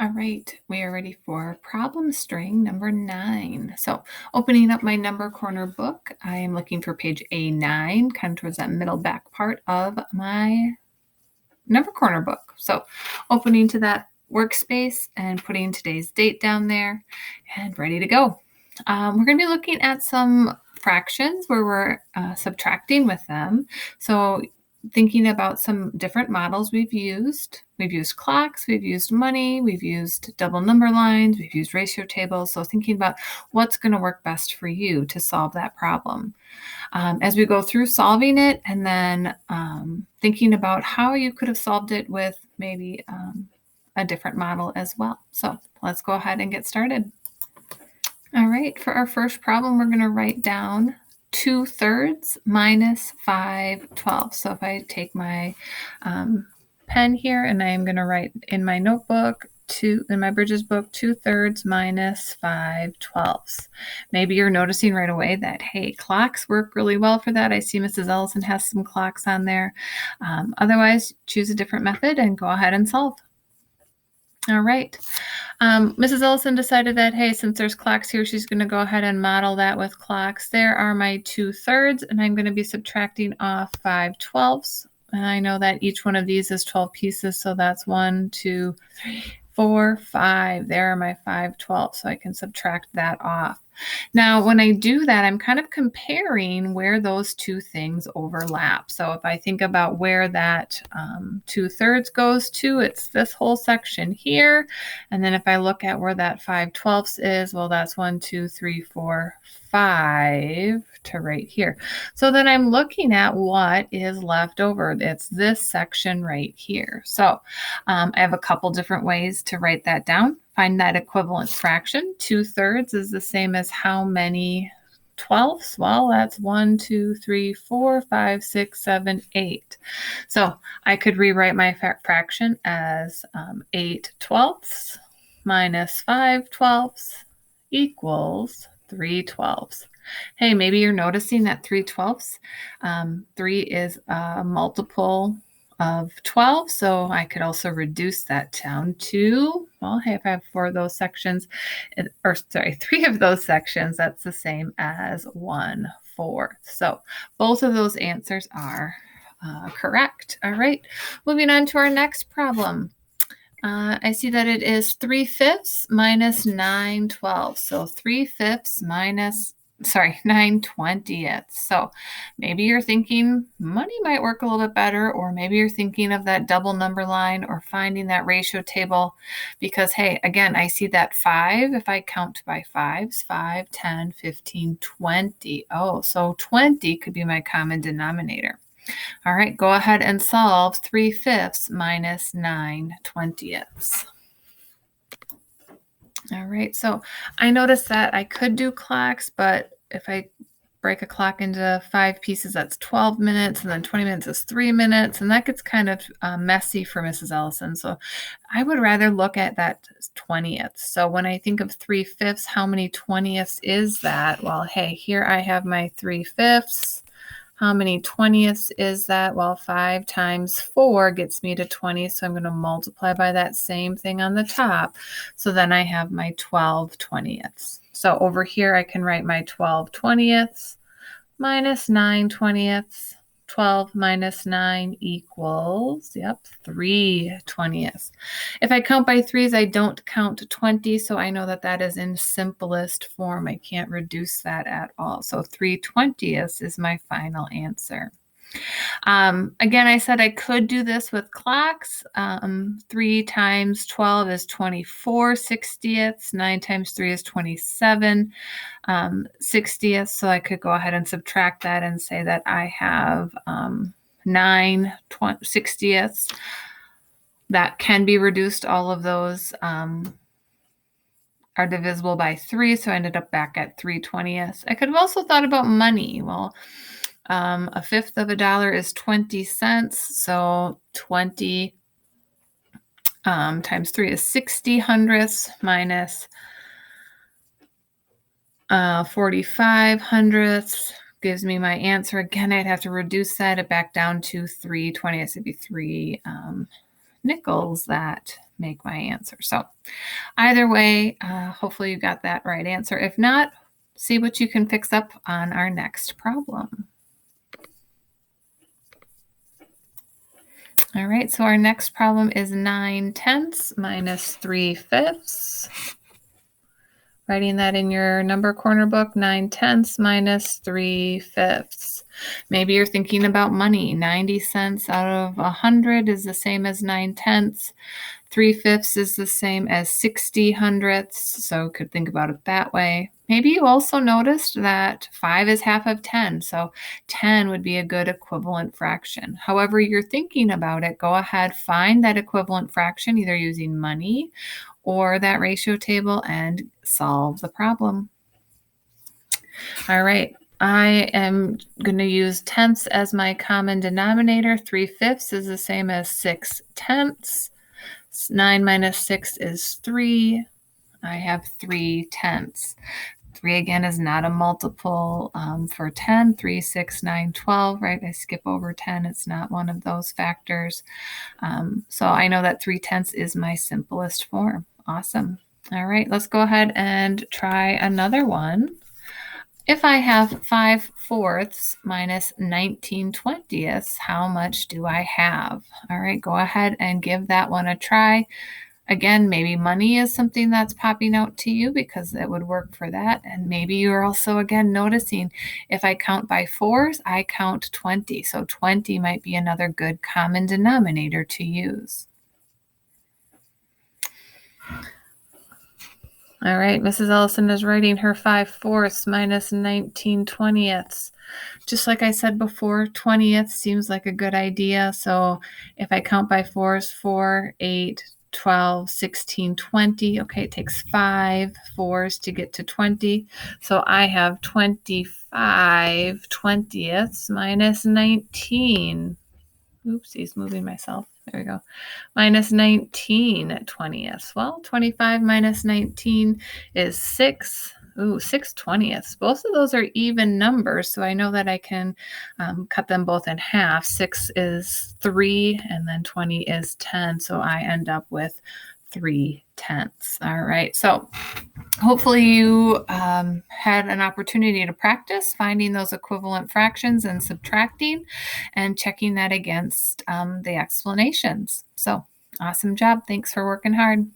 All right, we are ready for problem string number 9. So opening up my number corner book, I am looking for page A9, kind of towards that middle back part of my number corner book. So opening to that workspace and putting today's date down there and ready to go. We're going to be looking at some fractions where we're subtracting with them. So thinking about some different models we've used. We've used clocks, we've used money, we've used double number lines, we've used ratio tables. So thinking about what's going to work best for you to solve that problem. As we go through solving it and then thinking about how you could have solved it with maybe a different model as well. So let's go ahead and get started. All right, for our first problem, we're going to write down 2/3 minus 5/12. So if I take my pen here and I am going to write in my notebook, in my Bridges book, 2/3 minus 5/12. Maybe you're noticing right away that, hey, clocks work really well for that. I see Mrs. Ellison has some clocks on there. Otherwise, choose a different method and go ahead and solve. All right. Mrs. Ellison decided that, hey, since there's clocks here, she's going to go ahead and model that with clocks. There are my 2/3, and I'm going to be subtracting off 5/12. And I know that each one of these is 12 pieces, so that's 1, 2, 3, 4, 5. There are my 5/12, so I can subtract that off. Now, when I do that, I'm kind of comparing where those two things overlap. So if I think about where that 2/3 goes to, it's this whole section here. And then if I look at where that 5/12 is, well, that's 1, 2, 3, 4, 5 to right here. So then I'm looking at what is left over. It's this section right here. So I have a couple different ways to write that down. Find that equivalent fraction. 2/3 is the same as how many 12ths? Well, that's 1, 2, 3, 4, 5, 6, 7, 8. So I could rewrite my fraction as 8/12 minus 5/12 equals 3/12. Hey, maybe you're noticing that 3/12. 3 is a multiple of 12, so I could also reduce that down to, well, hey, if I have 4 of those sections, or sorry, 3 of those sections, that's the same as 1/4. So both of those answers are correct. All right, moving on to our next problem. I see that it is 3/5 minus 9/12. So 3/5 minus 9/20. So maybe you're thinking money might work a little bit better, or maybe you're thinking of that double number line or finding that ratio table because, hey, again, I see that 5. If I count by 5s, 5, 10, 15, 20. Oh, so 20 could be my common denominator. All right, go ahead and solve 3/5 minus 9/20. All right, so I noticed that I could do clocks, but if I break a clock into 5 pieces, that's 12 minutes, and then 20 minutes is 3 minutes, and that gets kind of messy for Mrs. Ellison. So I would rather look at that 20th. So when I think of 3/5, how many 20ths is that? Well, hey, here I have my 3/5. How many 20ths is that? Well, 5 times 4 gets me to 20, so I'm going to multiply by that same thing on the top. So then I have my 12 20ths. So over here, I can write my 12 20ths minus 9 20ths. 12 minus 9 equals, 3 20ths. If I count by 3s, I don't count to 20, so I know that that is in simplest form. I can't reduce that at all. So 3 20ths is my final answer. Again, I said I could do this with clocks. 3 times 12 is 24 60ths. 9 times 3 is 27 60ths. So I could go ahead and subtract that and say that I have 9 60ths. That can be reduced. All of those are divisible by 3, so I ended up back at 3 20ths. I could have also thought about money. Well, 1/5 of a dollar is 20 cents, so 20 times 3 is 60 hundredths minus 45 hundredths gives me my answer. Again, I'd have to reduce that back down to 3 20ths. It'd be 3 nickels that make my answer. So either way, hopefully you got that right answer. If not, see what you can fix up on our next problem. All right, so our next problem is 9/10 minus 3/5. Writing that in your number corner book, 9/10 minus 3/5. Maybe you're thinking about money. 90 cents out of 100 is the same as 9/10. 3/5 is the same as 60 hundredths, so could think about it that way. Maybe you also noticed that 5 is half of 10, so 10 would be a good equivalent fraction. However you're thinking about it, go ahead, find that equivalent fraction, either using money or that ratio table, and solve the problem. All right. I am going to use tenths as my common denominator. 3/5 is the same as 6/10. 9 minus 6 is 3. I have 3/10. 3 again is not a multiple for 10. 3, 6, 9, 12, right? I skip over 10. It's not one of those factors. So I know that 3/10 is my simplest form. Awesome. All right, let's go ahead and try another one. If I have 5/4 minus 19/20, how much do I have? All right, go ahead and give that one a try. Again, maybe money is something that's popping out to you because it would work for that. And maybe you're also, again, noticing if I count by fours, I count 20. So 20 might be another good common denominator to use. All right, Mrs. Ellison is writing her 5/4 minus 19/20. Just like I said before, 20th seems like a good idea. So if I count by fours, 4, 8, 12, 16, 20. Okay, it takes 5 fours to get to 20. So I have 25/20 minus 19. Oopsies, moving myself. There we go. Minus 19/20. Well, 25 minus 19 is 6. Ooh, 6/20. Both of those are even numbers, so I know that I can cut them both in half. 6 is 3, and then 20 is 10, so I end up with 3/10. All right, so hopefully you had an opportunity to practice finding those equivalent fractions and subtracting and checking that against the explanations. So awesome job. Thanks for working hard.